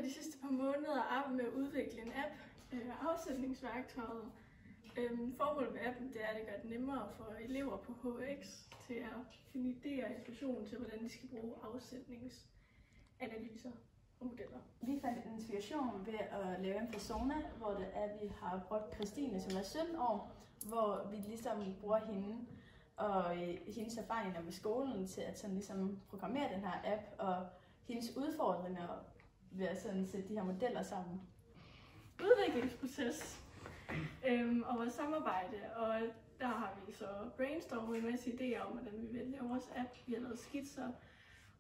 de sidste par måneder arbejdet med at udvikle en app, afsætningsværktøjet. Formålet med appen det er, at det gør det nemmere for elever på HX til at finde idéer og inspiration til, hvordan de skal bruge afsætningsanalyser og modeller. Vi fandt inspiration ved at lave en persona, hvor det er, vi har brugt Christine, som er 17 år, hvor vi ligesom bruger hende og hendes erfaringer med skolen til at sådan ligesom programmere den her app, og hendes udfordringer ved at sådan sætte de her modeller sammen. Udviklingsproces og vores samarbejde, og der har vi så brainstormet en masse idéer om, hvordan vi vil lave vores app. Vi har lavet skitser,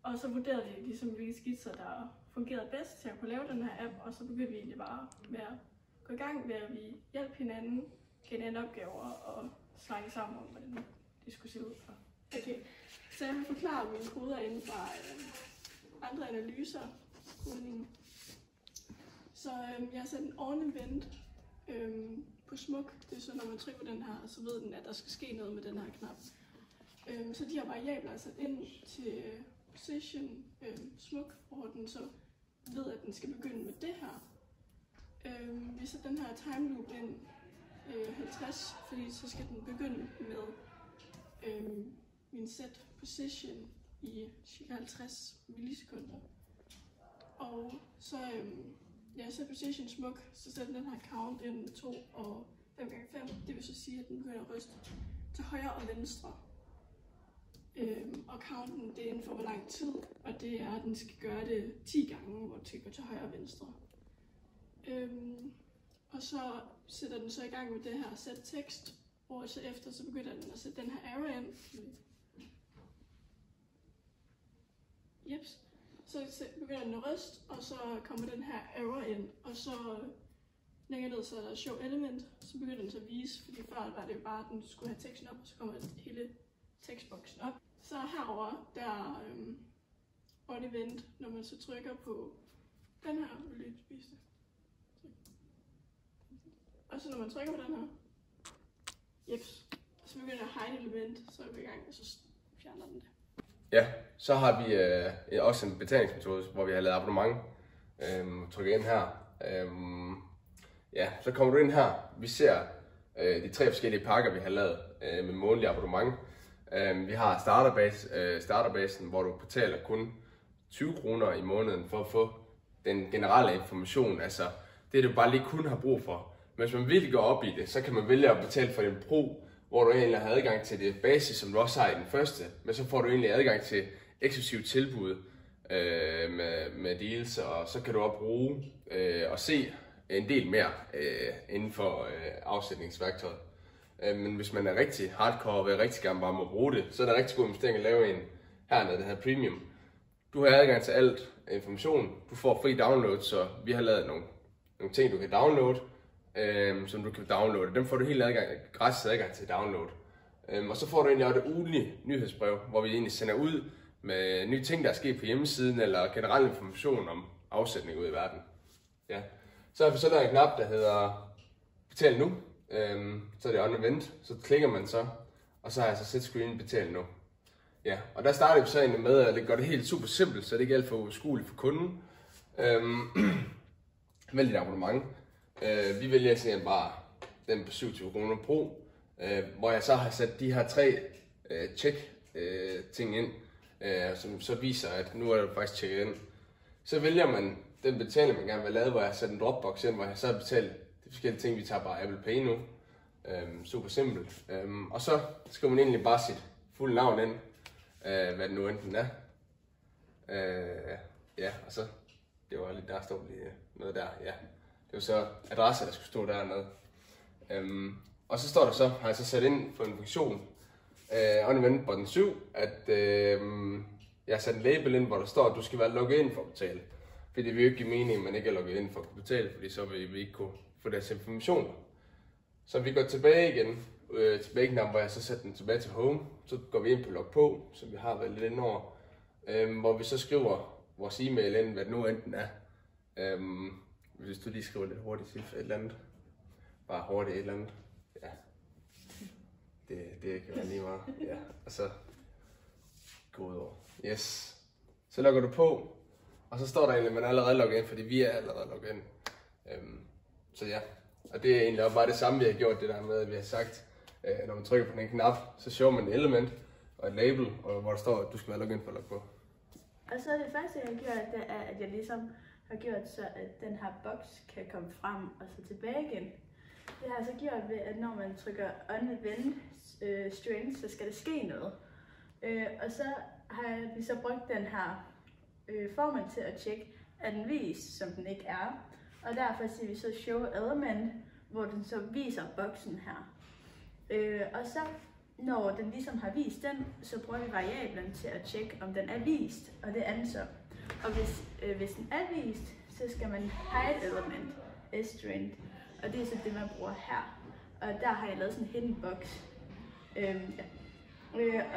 og så vurderede vi ligesom, hvilke skitser, der fungerede bedst til at kunne lave den her app, og så begyndte vi egentlig bare med at gå i gang ved, at vi hjælpe hinanden, give hinanden opgaver og snakke sammen om, hvordan det skulle se ud. Okay, så jeg vil forklare mine koder inden fra andre analyser. Så jeg har sat en ornament på smuk. Det er så, når man trykker på den her, så ved den, at der skal ske noget med den her knap. Så de her variabler er sat ind til position smuk, hvor den så ved, at den skal begynde med det her. Vi sætter den her time loop ind 50, fordi så skal den begynde med min set position i cirka 50 millisekunder. Og så set position smuk, så sætter den her count ind med 2 og 5 gange 5. Det vil så sige, at den begynder at ryste til højre og venstre. Og counten det er inden for hvor lang tid, og det er, at den skal gøre det 10 gange, hvor den skal gå til højre og venstre. Og så sætter den så i gang med det her sæt tekst, og så efter så begynder den at sætte den her arrow ind. Jeps. Så begynder den at ryste, og så kommer den her arrow ind, og så længere ned så er der show element, så begynder den så at vise, fordi før var det jo bare, at den skulle have teksten op, og så kommer hele tekstboksen op. Så herover der er on event, når man så trykker på den her, vil jeg vise det. Og så når man trykker på den her, jeps, så begynder der hide element, så er vi i gang, og så fjerner den det. Ja, så har vi også en betalingsmetode, hvor vi har lavet abonnement. Trykker ind her. Ja, så kommer du ind her. Vi ser de 3 forskellige pakker, vi har lavet med månedlig abonnement. Vi har starterbasen, hvor du betaler kun 20 kroner i måneden for at få den generelle information, altså det du bare lige kun har brug for. Men hvis man virkelig går op i det, så kan man vælge at betale for den pro, hvor du egentlig har adgang til det basis, som du også har i den første, men så får du egentlig adgang til eksklusive tilbud med deals, og så kan du også bruge og se en del mere inden for afsætningsværktøjet. Men hvis man er rigtig hardcore og vil rigtig gerne bare må bruge det, så er det rigtig god investering at lave en hernede, der hedder Premium. Du har adgang til alt information, du får fri download, så vi har lavet nogle ting, du kan downloade, som du kan downloade. Dem får du helt gratis adgang til download. Og så får du egentlig også et ugentligt nyhedsbrev, hvor vi egentlig sender ud med nye ting, der er sket på hjemmesiden, eller generel information om afsætning ud i verden. Ja. Så har vi så der en knap, der hedder Betal nu. Så er det on event, så klikker man så, og så har jeg så set screen Betal nu. Ja, og der starter vi så egentlig med at gøre det helt super simpelt, så det ikke er alt for uoverskueligt for kunden. Vælg dit abonnement. Vi vælger simpelthen bare den på 27 kroner pro, hvor jeg så har sat de her 3 check ting ind, som så viser, at nu er det faktisk tjekket ind. Så vælger man den betaling, man gerne vil lave, hvor jeg har sat en Dropbox ind, hvor jeg så har betalt de forskellige ting, vi tager bare Apple Pay nu. Super simpelt. Og så skriver man egentlig bare sit fulde navn ind, hvad det nu enten er. Ja, og så, det var lidt, der står lige noget der, ja. Det var så adresse, der skulle stå dernede. Og så står der så, har jeg så sat ind for en funktion, on event button 7, at jeg har sat en label ind, hvor der står, at du skal være logget ind for at betale. Fordi det vil jo ikke give mening, at man ikke er logget ind for at kunne betale, fordi så vil vi ikke kunne få deres informationer. Så vi går tilbage igen, tilbage-knap, hvor jeg så sætter den tilbage til home. Så går vi ind på log på, som vi har været lidt inde over, hvor vi så skriver vores e-mail ind, hvad det nu enten er. Hvis du lige skriver lidt hurtigt, et eller andet. Bare hurtigt et eller andet. Ja. Det kan være lige meget. Ja. Og så gå ud over. Yes. Så logger du på. Og så står der egentlig, at man er allerede logget ind, fordi vi er allerede logget ind. Så ja, og det er egentlig også bare det samme, vi har gjort, det der med, at vi har sagt, når man trykker på den knap, så shower man et element og et label, og hvor der står, at du skal være logget ind for at logge på. Og så det første, jeg har gjort, det er, at jeg ligesom har gjort så, at den her boks kan komme frem og så tilbage igen. Det har jeg så gjort ved, at når man trykker on event string, så skal der ske noget. Og så har vi så brugt den her formel til at tjekke, er den vist, som den ikke er. Og derfor siger vi så show element, hvor den så viser boksen her. Og så når den ligesom har vist den, så bruger vi variablen til at tjekke, om den er vist, og det er den så. Og hvis den er vist, så skal man hide element, string, og det er så det, man bruger her. Og der har jeg lavet sådan en hidden box.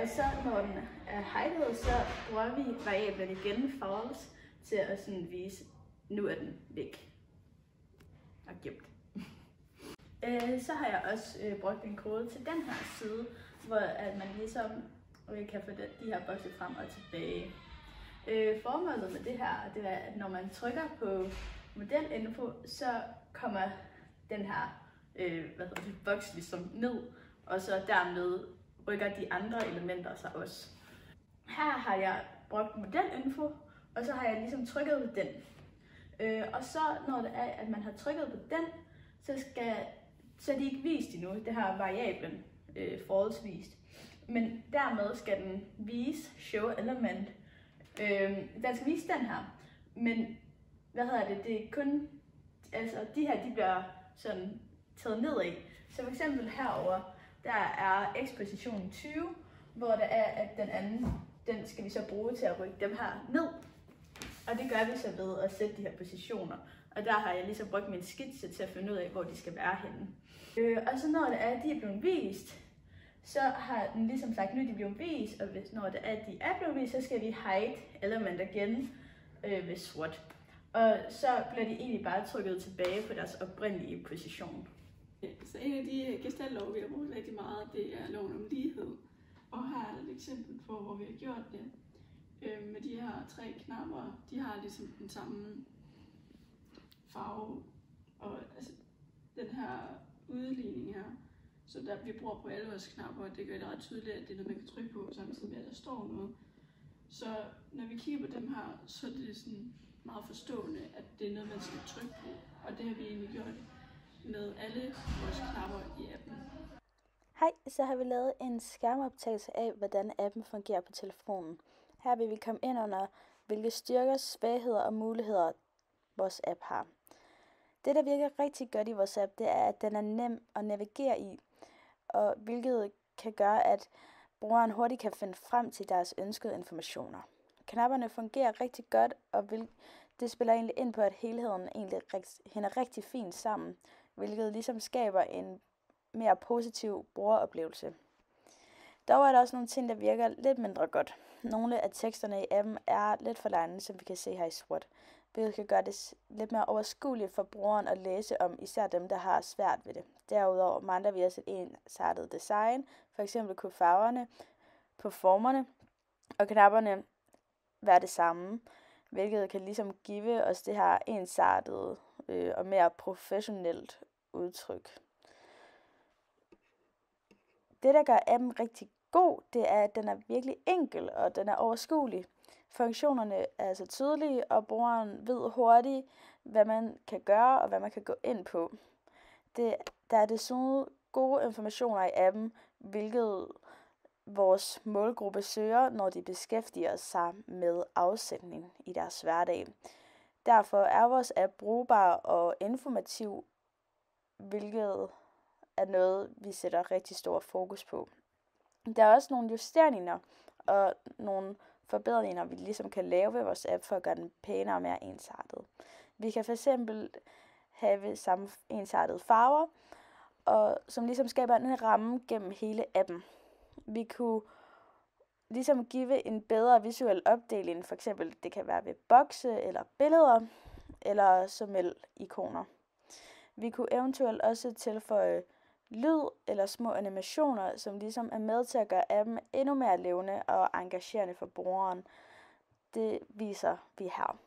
Og så når den er hided, så bruger vi variablen igen, false, til at sådan vise, nu er den væk og gemt. Så har jeg også brugt en kode til den her side, hvor at man ligesom kan få de her bokse frem og tilbage. Formålet med det her, det er, at når man trykker på modelinfo, så kommer den her boks ligesom ned, og så dermed rykker de andre elementer sig også. Her har jeg brugt modelinfo, og så har jeg ligesom trykket på den. Og så når det er, at man har trykket på den, så er de ikke vist endnu. Det har variablen false vist. Men dermed skal den vise show element. Den skal vise den her. Men det er kun, altså de her, de bliver sådan taget nedad. Så for eksempel herover der er x-positionen 20, hvor det er, at den anden, den skal vi så bruge til at rykke dem her ned. Og det gør vi så ved at sætte de her positioner. Og der har jeg ligesom brugt min skitse til at finde ud af, hvor de skal være henne. Og så når det er, at de er blevet vist, så har den ligesom sagt, nu er de blevet vist, og når det er, at de er blevet vist, så skal vi hide element igen ved sort. Og så bliver de egentlig bare trykket tilbage på deres oprindelige position. Så en af de gestaltlove, vi har brugt rigtig meget, det er loven om lighed. Og her er et eksempel på, hvor vi har gjort det. Med de her 3 knapper, de har ligesom den samme farve. Og altså, den her udligning her, så der vi bruger på alle vores knapper, det gør det ret tydeligt, at det er noget, man kan trykke på, samtidig med, at der står noget. Så når vi kigger på dem her, så er det sådan meget forstående, at det er noget, man skal trykke på. Og det har vi egentlig gjort med alle vores knapper i appen. Hej, så har vi lavet en skærmoptagelse af, hvordan appen fungerer på telefonen. Her vil vi komme ind under, hvilke styrker, svagheder og muligheder vores app har. Det, der virker rigtig godt i vores app, det er, at den er nem at navigere i, og hvilket kan gøre, at brugeren hurtigt kan finde frem til deres ønskede informationer. Knapperne fungerer rigtig godt, og det spiller egentlig ind på, at helheden egentlig hænger rigtig fint sammen, hvilket ligesom skaber en mere positiv brugeroplevelse. Dog er der også nogle ting, der virker lidt mindre godt. Nogle af teksterne i appen er lidt for lange, som vi kan se her i sort, hvilket kan gøre det lidt mere overskueligt for brugeren at læse om, især dem, der har svært ved det. Derudover mangler vi også et ensartet design, for eksempel kunne farverne på formerne og knapperne være det samme, hvilket kan ligesom give os det her ensartede og mere professionelt udtryk. Det, der gør appen rigtig god, det er, at den er virkelig enkel, og den er overskuelig. Funktionerne er altså tydelige, og brugeren ved hurtigt, hvad man kan gøre, og hvad man kan gå ind på. Der er desuden gode informationer i appen, hvilket vores målgruppe søger, når de beskæftiger sig med afsætning i deres hverdag. Derfor er vores app brugbar og informativ, hvilket er noget, vi sætter rigtig stor fokus på. Der er også nogle justeringer og nogle forbedringer, vi ligesom kan lave ved vores app for at gøre den pænere og mere ensartet. Vi kan fx have samme ensartede farver, og som ligesom skaber en ramme gennem hele appen. Vi kunne ligesom give en bedre visuel opdeling, for eksempel det kan være ved bokse eller billeder, eller som ikoner. Vi kunne eventuelt også tilføje lyd eller små animationer, som ligesom er med til at gøre appen endnu mere levende og engagerende for brugeren. Det viser vi her.